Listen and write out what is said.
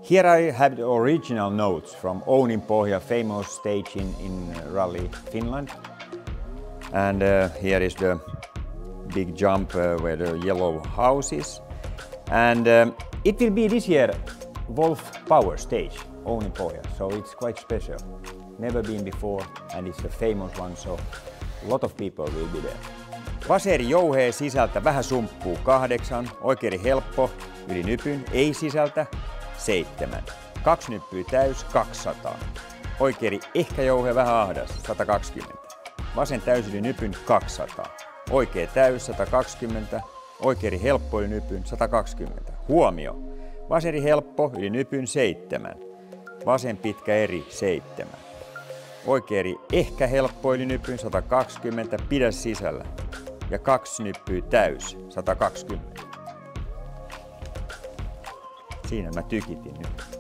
Here I have the original notes from Ouninpohja, famous stage in Rally Finland. And here is the big jump where the yellow house is. And it will be this year Wolf Power stage, Ouninpohja, so it's quite special. Never been before and it's a famous one, so a lot of people will be there. Vaseri jouhee sisältä vähän sumppuu 8, oikein helppo yli nypyn, ei sisältä 7. 2 nyppyä täys 200. Oikein ehkä jouhee vähän ahdas 120. Vasen täys yli nypyn 200. Oikea täys 120. Oikein helppo yli nypyn 120. Huomio! Vaseri helppo yli nypyn 7. Vasen pitkä eri 7. Oikein ehkä helppo yli nypyn 120. Pidä sisällä. Ja 2 nyppyä täys 120. Siinä mä tykitin nyt.